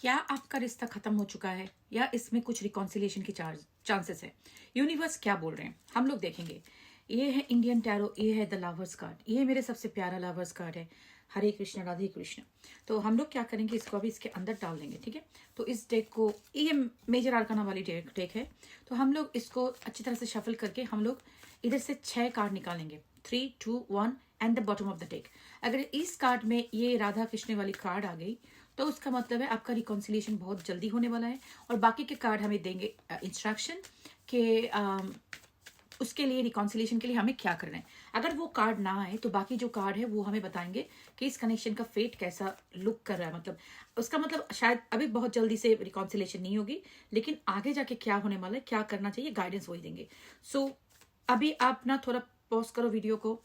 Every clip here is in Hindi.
क्या आपका रिश्ता खत्म हो चुका है या इसमें कुछ रिकॉन्सिलिएशन की चांसेस है? यूनिवर्स क्या बोल रहे हैं हम लोग देखेंगे। ये है इंडियन टैरो, ये है द लवर्स कार्ड, ये मेरे सबसे प्यारा लवर्स कार्ड है। हरे कृष्ण राधे कृष्ण। तो हम लोग क्या करेंगे, इसको अभी इसके अंदर डाल देंगे, ठीक है। तो इस डेक को, ये मेजर आर्काना वाली डेक है, तो हम लोग इसको अच्छी तरह से शफल करके हम लोग इधर से 6 कार्ड निकालेंगे, 3 2 1 and the bottom of the deck. अगर इस कार्ड में ये राधा कृष्ण वाली कार्ड आ गई तो उसका मतलब है आपका रिकॉन्सिलिएशन बहुत जल्दी होने वाला है। और बाकी के कार्ड हमें देंगे इंस्ट्रक्शन के उसके लिए, रिकॉन्सिलिएशन के लिए हमें क्या करना है। अगर वो कार्ड ना आए तो बाकी जो कार्ड है वो हमें बताएंगे कि इस कनेक्शन का फेट कैसा लुक कर रहा है। मतलब उसका मतलब शायद अभी बहुत जल्दी से रिकॉन्सिलिएशन नहीं होगी, लेकिन आगे जाके क्या होने वाला है, क्या करना चाहिए, गाइडेंस वही देंगे। सो अभी आप ना थोड़ा पॉज करो वीडियो को,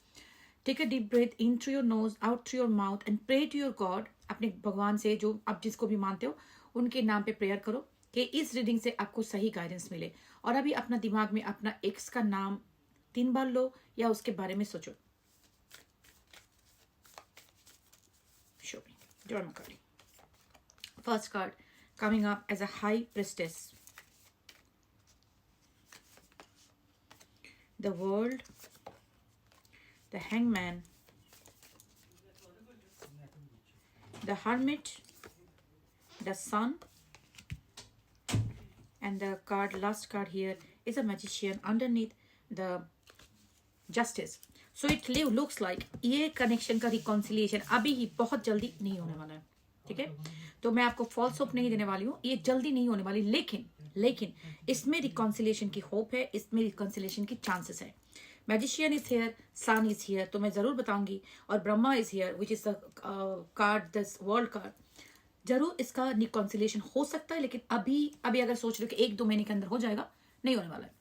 take a deep breath in through your nose, out through your mouth and pray to your god. अपने भगवान से, जो आप जिसको भी मानते हो उनके नाम पे प्रेयर करो कि इस रीडिंग से आपको सही गाइडेंस मिले। और अभी अपना दिमाग में अपना एक्स का नाम 3 बार लो या उसके बारे में सोचो। Show me drama card. First card coming up as a high priestess, the world, the hangman, the hermit, the sun, and the card, last card here is a magician underneath the justice. So it looks like ये कनेक्शन का रिकॉन्सिलिएशन अभी ही बहुत जल्दी नहीं होने वाला है, ठीक है। तो मैं आपको फॉल्स होप नहीं देने वाली हूँ, ये जल्दी नहीं होने वाली, लेकिन इसमें रिकॉन्सिलिएशन की होप है, इसमें रिकॉन्सिलिएशन की चांसेस है। Magician is here, sun is here, तो मैं जरूर बताऊंगी। और Brahma is here which is the card, this world card. जरूर इसका रिकॉन्सिलिएशन हो सकता है, लेकिन अभी अगर सोच रहे हो कि 1-2 महीने के अंदर हो जाएगा, नहीं होने वाला है,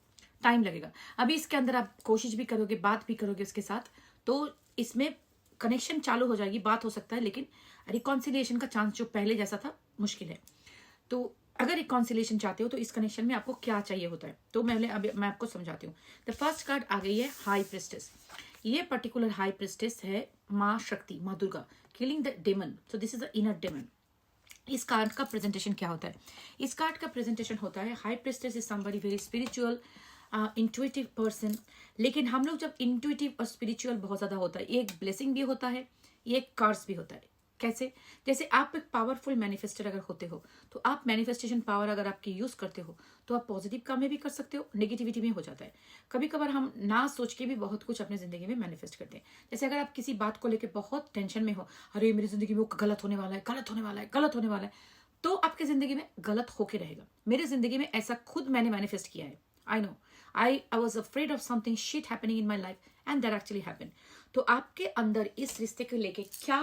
टाइम लगेगा। अभी इसके अंदर आप कोशिश भी करोगे, बात भी करोगे उसके साथ, तो इसमें कनेक्शन चालू हो जाएगी, बात हो सकता है, लेकिन रिकॉन्सिलिएशन का चांस जो पहले जैसा था मुश्किल है। तो अगर रिकॉन्सिलिएशन चाहते हो तो इस कनेक्शन में आपको क्या चाहिए होता है, तो मैं आपको समझाती हूँ। द फर्स्ट कार्ड आ गई है हाई प्रिस्टेस। ये पर्टिकुलर हाई प्रिस्टेस है माँ शक्ति, माँ Durga, killing the demon. So this is the inner demon. इस कार्ड का प्रेजेंटेशन क्या होता है? इस कार्ड का प्रेजेंटेशन होता है high priestess is somebody very spiritual, intuitive person. लेकिन हम लोग जब इंट्यूटिव और स्पिरिचुअल बहुत ज्यादा होता है, ये एक ब्लेसिंग भी होता है, ये एक कर्स भी होता है। कैसे? जैसे आप एक पावरफुल मैनिफेस्टर अगर होते हो, तो आप मैनिफेस्टेशन पावर अगर आपकी यूज करते हो तो आप पॉजिटिव काम में भी कर सकते हो, नेगेटिविटी में हो जाता है। कभी कभार हम ना सोच के भी बहुत कुछ अपनी जिंदगी में मैनिफेस्ट करते हैं। जैसे अगर आप किसी बात को लेकर बहुत टेंशन में हो, अरे मेरी जिंदगी में वो गलत होने वाला है, गलत होने वाला है, गलत होने वाला है, तो आपकी जिंदगी में गलत होके रहेगा। मेरी जिंदगी में ऐसा खुद मैंने मैनिफेस्ट किया है। I know, I was afraid of something shit happening in my life and that actually happened. तो आपके अंदर इस रिश्ते को लेके क्या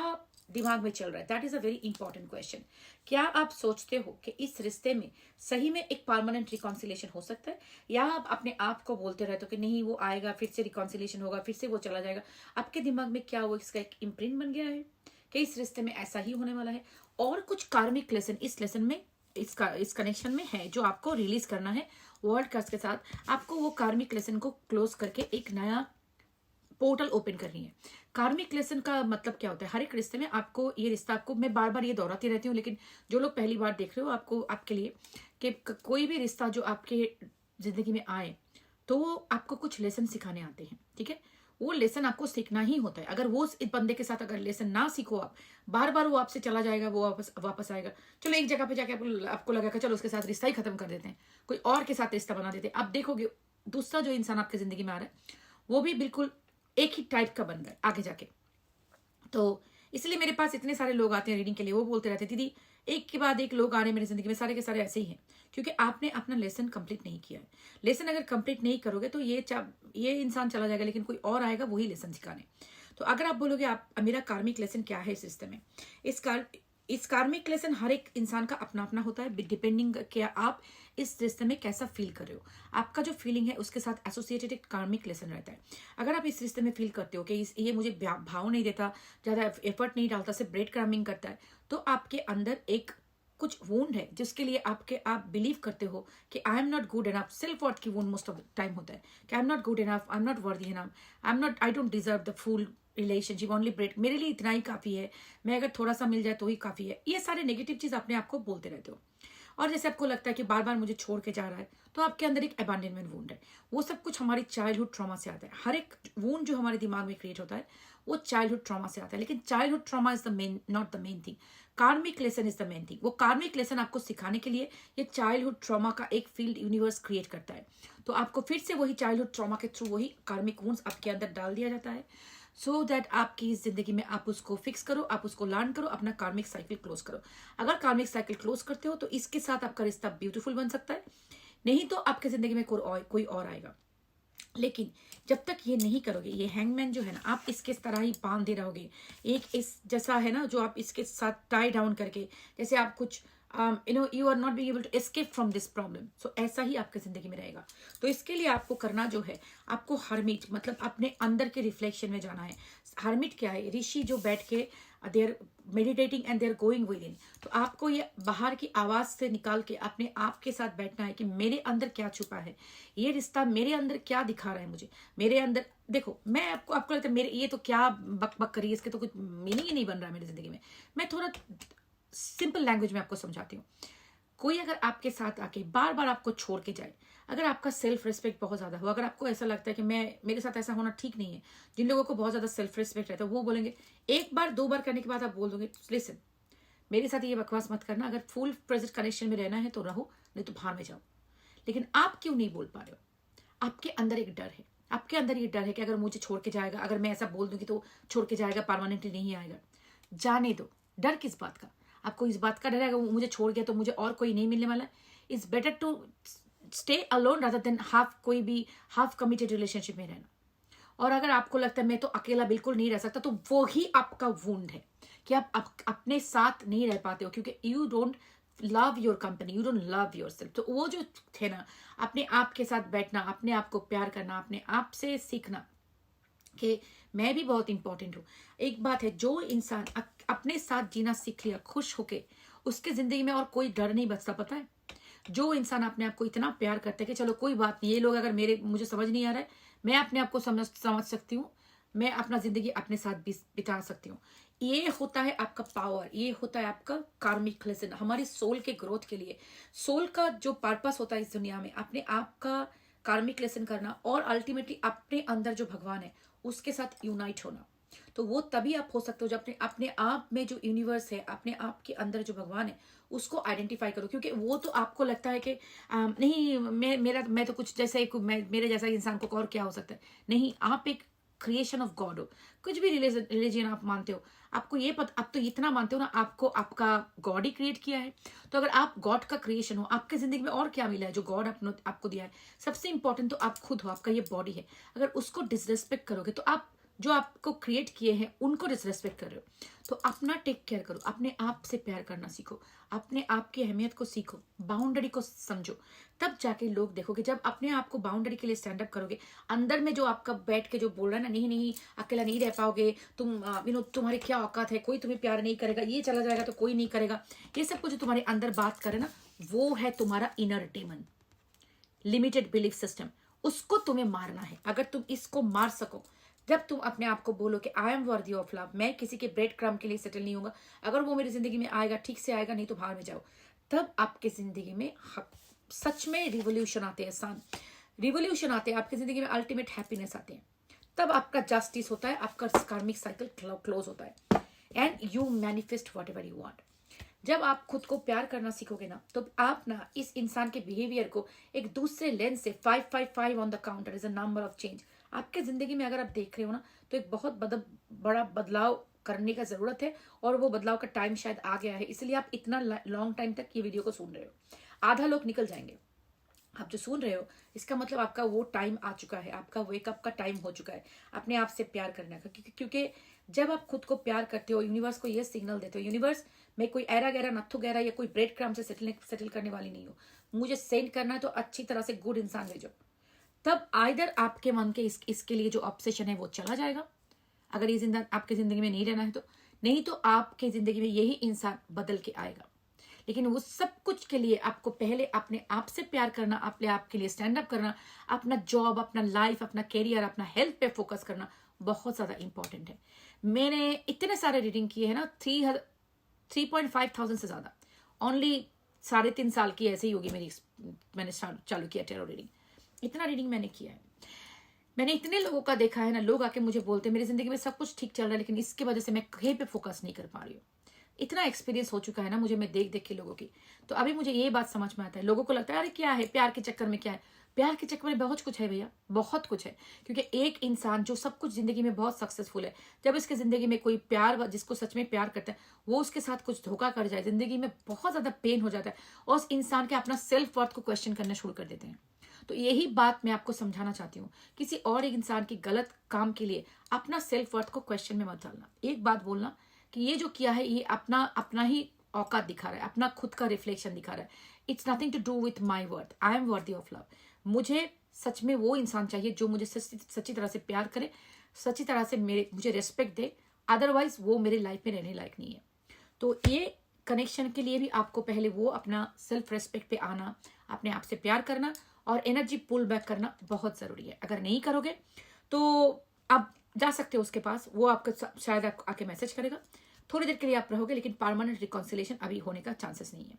दिमाग में चल रहा है? That is a very important question. क्या आप सोचते हो कि इस रिश्ते में सही में एक परमानेंट रिकॉन्सिलिएशन हो सकता है, या आप अपने आप को बोलते रहते हो कि नहीं वो आएगा, फिर से रिकॉन्सिलिएशन होगा, फिर से वो चला जाएगा? आपके दिमाग में क्या वो इसका एक इम्प्रिंट बन गया है कि इस रिश्ते में ऐसा ही होने वाला है? और कुछ कार्मिक लेसन इस लेसन में, इस कनेक्शन में है जो आपको रिलीज करना है वर्ल्ड कार्ड्स के साथ। आपको वो कार्मिक लेसन को क्लोज करके एक नया पोर्टल ओपन करनी है। कार्मिक लेसन का मतलब क्या होता है? हर एक रिश्ते में आपको ये रिश्ता, आपको मैं बार बार ये दोहराती रहती हूँ, लेकिन जो लोग पहली बार देख रहे हो, आपको आपके लिए कि कोई भी रिश्ता जो आपके जिंदगी में आए तो वो आपको कुछ लेसन सिखाने आते हैं, ठीक है। वो लेसन आपको सीखना ही होता है। अगर वो इस बंदे के साथ अगर लेसन ना सीखो, आप बार बार वो आपसे चला जाएगा, वो वापस आएगा। चलो एक जगह पे जाके आपको लगा चलो उसके साथ रिश्ता ही खत्म कर देते हैं, कोई और के साथ रिश्ता बना देते हैं। आप देखोगे दूसरा जो इंसान आपकी जिंदगी में आ रहा है वो भी बिल्कुल एक ही टाइप का बन रहा है आगे जाके। तो इसलिए मेरे पास इतने सारे लोग आते हैं रीडिंग के लिए, वो बोलते रहते हैं दीदी एक के बाद एक लोग आ रहे हैं मेरी जिंदगी में, सारे के सारे ऐसे ही हैं, क्योंकि आपने अपना लेसन कंप्लीट नहीं किया है। लेसन अगर कंप्लीट नहीं करोगे तो ये इंसान चला जाएगा, लेकिन कोई और आएगा वही लेसन सिखाने। तो अगर आप बोलोगे आप मेरा कार्मिक लेसन क्या है इस रिश्ते में, इस कार्मिक लेसन हर एक इंसान का अपना अपना होता है, डिपेंडिंग क्या आप इस रिश्ते में कैसा फील कर रहे हो। आपका जो फीलिंग है उसके साथ एसोसिएटेड एक कार्मिक लेसन रहता है। अगर आप इस रिश्ते में फील करते हो कि ये मुझे भाव नहीं देता, ज्यादा एफर्ट नहीं डालता, सिर्फ ब्रेड क्रम्बिंग करता है, तो आपके अंदर एक कुछ वूंड है जिसके लिए आप बिलीव करते हो कि I am not good enough. Self worth की wound most of the time होता है कि I am not good enough, I am not worthy enough, I don't deserve the full relationship, only break, मेरे लिए इतना ही काफ़ी है, मैं अगर थोड़ा सा मिल जाए तो ही काफ़ी है, ये सारे नेगेटिव चीज़ अपने आप को बोलते रहते हो। और जैसे आपको लगता है कि बार बार मुझे छोड़ के जा रहा है, तो आपके अंदर एक अबैंडनमेंट वूंड है। वो सब कुछ हमारी चाइल्डहुड ट्रॉमा से आता है। हर एक वूंड जो हमारे दिमाग में क्रिएट होता है वो चाइल्डहुड ट्रॉमा से आता है, लेकिन childhood trauma is the main, not the main thing. Karmic lesson is the main thing. वो कार्मिक लेसन आपको सिखाने के लिए ये चाइल्डहुड ट्रॉमा का एक फील्ड यूनिवर्स क्रिएट करता है। तो आपको फिर से वही चाइल्डहुड ट्रॉमा के थ्रू वही कार्मिक वूंड्स आपके अंदर डाल दिया जाता है, सो दैट आपकी इस जिंदगी में आप उसको फिक्स करो, आप उसको लर्न करो, अपना कार्मिक साइकिल क्लोज करो। अगर कार्मिक साइकिल क्लोज करते हो तो इसके साथ आपका रिश्ता ब्यूटीफुल बन सकता है, नहीं तो आपके जिंदगी में कोई और आएगा। लेकिन जब तक ये नहीं करोगे, ये हैंगमैन जो है ना, आप इसके तरह ही बांधे रहोगे, एक इस जैसा है ना, जो आप इसके साथ टाई डाउन करके, जैसे आप कुछ you are not being able to escape from this problem, so ऐसा ही आपके जिंदगी में रहेगा। तो इसके लिए आपको करना जो है, आपको हर्मिट मतलब अपने अंदर के रिफ्लेक्शन में जाना है। हर्मिट क्या है? ऋषि जो बैठ के they are meditating and they are going within. तो आपको ये बाहर की आवाज से निकाल के अपने आप के साथ बैठना है कि मेरे अंदर क्या छुपा है, ये रिश्ता मेरे अंदर क्या दिखा रहा है मुझे, मेरे अंदर देखो। मैं आपको लगता है मेरे ये तो क्या बक बक करी, इसके तो कुछ मीनिंग ही नहीं बन रहा है मेरी जिंदगी में। मैं थोड़ा सिंपल लैंग्वेज में आपको समझाती हूँ। कोई अगर आपके साथ आके बार बार आपको छोड़ के जाए, अगर आपका सेल्फ रिस्पेक्ट बहुत ज्यादा हो, अगर आपको ऐसा लगता है कि मेरे साथ ऐसा होना ठीक नहीं है, जिन लोगों को बहुत ज्यादा सेल्फ रिस्पेक्ट रहता है वो बोलेंगे, एक बार दो बार करने के बाद आप बोल दोगे लिसन मेरे साथ ये बकवास मत करना, अगर फुल प्रेजेंट कनेक्शन में रहना है तो रहो, नहीं तो बाहर में जाओ। लेकिन आप क्यों नहीं बोल पा रहे हो? आपके अंदर एक डर है, आपके अंदर ये डर है कि अगर मुझे छोड़ के जाएगा, अगर मैं ऐसा बोल दूंगी तो छोड़ के जाएगा, परमानेंटली नहीं आएगा। जाने दो, डर किस बात का? आपको इस बात का डर है कि मुझे छोड़ गया तो मुझे और कोई नहीं मिलने वाला है। It's better to stay alone rather than half committed relationship में रहना। और अगर आपको लगता है मैं तो अकेला बिल्कुल नहीं रह सकता, तो वो ही आपका वुंड है कि आप अपने साथ नहीं रह पाते हो, क्योंकि you don't love your company, you don't love your self. तो वो जो थे ना, अपने आप के साथ बैठना, अपने आप को प्यार करना, अपने आप से सीखना कि मैं भी बहुत इंपॉर्टेंट हूँ। एक बात है, जो इंसान अपने साथ जीना सीख लिया खुश होके, उसके जिंदगी में और कोई डर नहीं बचता। पता है, जो इंसान अपने आप को इतना प्यार करता है कि चलो कोई बात नहीं, ये लोग अगर मुझे समझ नहीं आ रहा है, मैं अपने आप को समझ सकती हूँ, मैं अपना जिंदगी अपने साथ बिता सकती हूँ। ये होता है आपका पावर, ये होता है आपका कार्मिक लेसन, हमारी सोल के ग्रोथ के लिए। सोल का जो पर्पस होता है इस दुनिया में, अपने आप का कार्मिक लेसन करना, और अल्टीमेटली अपने अंदर जो भगवान है उसके साथ यूनाइट होना। तो वो तभी आप हो सकते हो जब अपने आप में जो यूनिवर्स है, अपने आप के अंदर जो भगवान है उसको आइडेंटिफाई करो। क्योंकि वो तो आपको लगता है कि नहीं मैं तो कुछ जैसे मेरे जैसा इंसान को और क्या हो सकता है। नहीं, आप एक क्रिएशन ऑफ गॉड हो। कुछ भी रिलीजन आप मानते हो, आपको ये आप तो इतना मानते हो ना, आपको आपका गॉड ही क्रिएट किया है। तो अगर आप गॉड का क्रिएशन हो, आपके जिंदगी में और क्या मिला है जो गॉड आपको दिया है? सबसे इंपॉर्टेंट तो आप खुद हो, आपका ये बॉडी है। अगर उसको डिसरेस्पेक्ट करोगे तो आप जो आपको क्रिएट किए हैं उनको डिसरेस्पेक्ट कर रहे हो। तो अपना टेक केयर करो, अपने आप से प्यार करना सीखो, अपने आप की अहमियत को सीखो, बाउंड्री को समझो। तब जाके लोग देखोगे, जब अपने आप को बाउंड्री के लिए स्टैंड अप करोगे, अंदर में जो आपका बैठ के जो बोल रहा है ना, नहीं नहीं अकेला नहीं रह पाओगे तुम, तुम्हारी क्या औकात है, कोई तुम्हें प्यार नहीं करेगा, ये चला जाएगा तो कोई नहीं करेगा, ये सब कुछ तुम्हारे अंदर बात करे ना, वो है तुम्हारा inner demon, limited belief system. उसको तुम्हें मारना है। अगर तुम इसको मार सको, जब तुम अपने आप को बोलो कि I am worthy of love, मैं किसी के ब्रेड क्रम्ब के लिए सेटल नहीं होगा, अगर वो मेरी जिंदगी में आएगा ठीक से आएगा, नहीं तो बाहर में जाओ, तब आपके जिंदगी में सच में रिवोल्यूशन आते हैं, रिवोल्यूशन आते हैं आपकी जिंदगी में, अल्टीमेट हैप्पीनेस आते हैं। तब आपका जस्टिस होता है, आपका कार्मिक साइकिल क्लोज होता है, and you manifest what ever you want. जब आप खुद को प्यार करना सीखोगे ना, तो आप ना इस इंसान के बिहेवियर को एक दूसरे लेंस से 555 on the counter is a number of change. आपके जिंदगी में अगर आप देख रहे हो ना, तो एक बहुत बड़ा बदलाव करने का जरूरत है, और वो बदलाव का टाइम शायद आ गया है, इसलिए आप इतना लॉन्ग टाइम तक ये वीडियो को सुन रहे हो। आधा लोग निकल जाएंगे, आप जो सुन रहे हो इसका मतलब आपका वो टाइम आ चुका है, आपका वेकअप का टाइम हो चुका है अपने आप से प्यार करने का। क्योंकि जब आप खुद को प्यार करते हो, यूनिवर्स को ये सिग्नल देते हो, यूनिवर्स मैं कोई ऐरा गहरा नत्थु गहरा या कोई ब्रेड क्रम्ब से सेटल करने वाली नहीं हो, मुझे सेंड करना है तो अच्छी तरह से गुड इंसान भेजो। तब आइदर आपके मन के इसके लिए जो ऑब्सेशन है वो चला जाएगा, अगर ये आपकी जिंदगी में नहीं रहना है तो, नहीं तो आपके जिंदगी में यही इंसान बदल के आएगा। लेकिन वो सब कुछ के लिए आपको पहले अपने आप से प्यार करना, अपने आप के लिए स्टैंड अप करना, अपना जॉब, अपना लाइफ, अपना कैरियर, अपना हेल्थ पे फोकस करना, बहुत ज़्यादा इंपॉर्टेंट है। मैंने इतने सारे रीडिंग किए हैं ना, 3.5 thousand से ज़्यादा, ओनली 3.5 साल की ऐसे ही होगी मेरी, मैंने चालू किया टेरो रीडिंग। इतना रीडिंग मैंने किया है, मैंने इतने लोगों का देखा है ना, लोग आके मुझे बोलते हैं मेरी जिंदगी में सब कुछ ठीक चल रहा है लेकिन इसकी वजह से मैं कहीं पे फोकस नहीं कर पा रही हूँ। इतना एक्सपीरियंस हो चुका है ना मुझे, मैं देख देख के लोगों की। तो अभी मुझे ये बात समझ में आता है, लोगों को लगता है अरे क्या है प्यार के चक्कर में, क्या है प्यार के चक्कर में, बहुत कुछ है भैया, बहुत कुछ है। क्योंकि एक इंसान जो सब कुछ जिंदगी में बहुत सक्सेसफुल है, जब इसके जिंदगी में कोई प्यार, जिसको सच में प्यार करता है, वो उसके साथ कुछ धोखा कर जाए, जिंदगी में बहुत ज्यादा पेन हो जाता है और उस इंसान के अपना सेल्फ वर्थ को क्वेश्चन करना शुरू कर देते हैं। तो यही बात मैं आपको समझाना चाहती हूँ, किसी और एक इंसान की गलत काम के लिए अपना सेल्फ वर्थ को क्वेश्चन में मत डालना। एक बात बोलना कि ये जो किया है ये अपना ही औकात दिखा रहा है, अपना खुद का रिफ्लेक्शन दिखा रहा है। It's nothing to do with my worth, I am worthy of love. मुझे सच में वो इंसान चाहिए जो मुझे सच्ची तरह से प्यार करे, सच्ची तरह से मुझे रेस्पेक्ट दे, अदरवाइज वो मेरे लाइफ में रहने लायक नहीं है। तो ये कनेक्शन के लिए भी आपको पहले वो अपना सेल्फ रेस्पेक्ट पे आना, अपने आप से प्यार करना और एनर्जी पुल बैक करना बहुत जरूरी है। अगर नहीं करोगे तो आप जा सकते हो उसके पास, वो आपका शायद आके मैसेज करेगा, थोड़ी देर के लिए आप रहोगे, लेकिन परमानेंट रिकॉन्सिलेशन अभी होने का चांसेस नहीं है।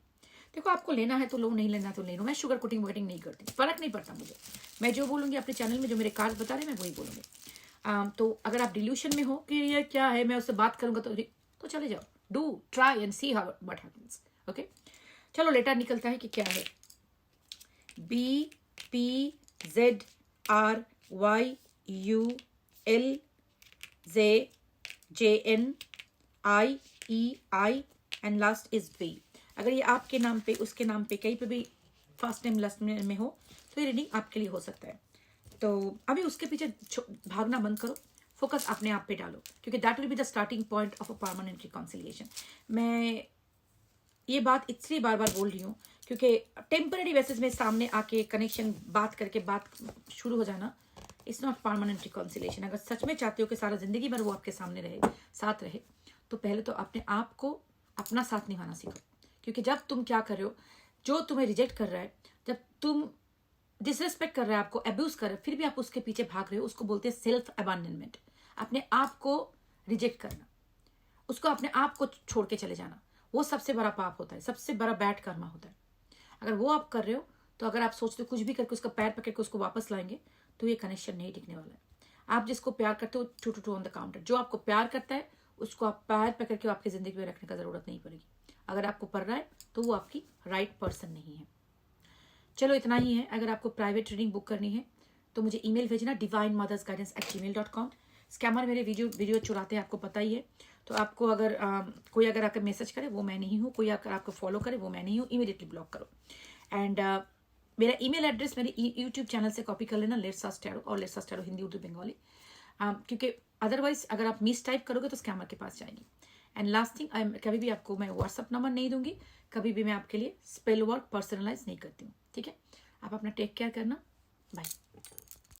देखो आपको लेना है तो लो, नहीं लेना तो ले लो। मैं शुगर कोटिंग वोटिंग नहीं करती, फर्क नहीं पड़ता मुझे। मैं जो बोलूंगी अपने चैनल में, जो मेरे कार्ड बता रहे हैं, मैं वही बोलूंगी। तो अगर आप डिल्यूशन में हो कि ये क्या है, मैं उससे बात करूंगा तो चले जाओ, do try and see how what happens. Okay, चलो लेटर निकलता है कि क्या है। BPZRYULJNIEI and last is V। अगर ये आपके नाम पे, उसके नाम पे, कहीं पे भी फर्स्ट नेम लास्ट नेम में हो तो ये रीडिंग आपके लिए हो सकता है। तो अभी उसके पीछे भागना बंद करो, फोकस अपने आप पे डालो, क्योंकि that will be the starting point of a permanent reconciliation. मैं ये बात इसलिए बार बार बोल रही हूँ क्योंकि टेम्पररी बेसिस में सामने आके कनेक्शन बात करके बात शुरू हो जाना, इट्स नॉट परमानेंट रिकॉन्सिलिएशन। अगर सच में चाहते हो कि सारा जिंदगी भर वो आपके सामने रहे, साथ रहे, तो पहले तो अपने आप को अपना साथ निभाना सीखो। क्योंकि जब तुम क्या कर रहे हो, जो तुम्हें रिजेक्ट कर रहा है, जब तुम डिसरेस्पेक्ट कर रहा है, आपको अब्यूज कर रहा है, फिर भी आप उसके पीछे भाग रहे हो, उसको बोलते हैं सेल्फ अबैंडनमेंट। अपने आप को रिजेक्ट करना, उसको अपने आप को छोड़ के चले जाना, वो सबसे बड़ा पाप होता है, सबसे बड़ा बैड कर्मा होता है। अगर वो आप कर रहे हो तो अगर आप सोचते हो कुछ भी करके उसका पैर पकड़ के उसको वापस लाएंगे, तो ये कनेक्शन नहीं टिकने वाला है। आप जिसको प्यार करते हो, 2 to 2 ऑन द काउंटर, जो आपको प्यार करता है उसको आप पैर पकड़ के आपकी जिंदगी में रखने का जरूरत नहीं पड़ेगी। अगर आपको पड़ रहा है तो वो आपकी राइट पर्सन नहीं है। चलो इतना ही है। अगर आपको प्राइवेट रीडिंग बुक करनी है तो मुझे ईमेल भेजना divinemothersguidance@gmail.com। स्कैमर मेरे वीडियो चुराते हैं, आपको पता ही है। तो आपको अगर कोई अगर आकर मैसेज करे, वो मैं नहीं हूँ, कोई अगर आपको फॉलो करे, वो मैं नहीं हूँ, इमीडिएटली ब्लॉक करो। एंड मेरा ईमेल एड्रेस मेरे यूट्यूब चैनल से कॉपी कर लेना, लेट्स आस्क टैरो, और let's ask tarot Hindi Urdu Bengali, क्योंकि अदरवाइज अगर आप मिस टाइप करोगे तो स्कैमर के पास जाएगी। एंड लास्ट थिंग, कभी भी आपको मैं व्हाट्सअप नंबर नहीं दूंगी, कभी भी मैं आपके लिए स्पेल वर्क पर्सनलाइज नहीं करती हूँ, ठीक है। आप अपना टेक केयर करना, बाय।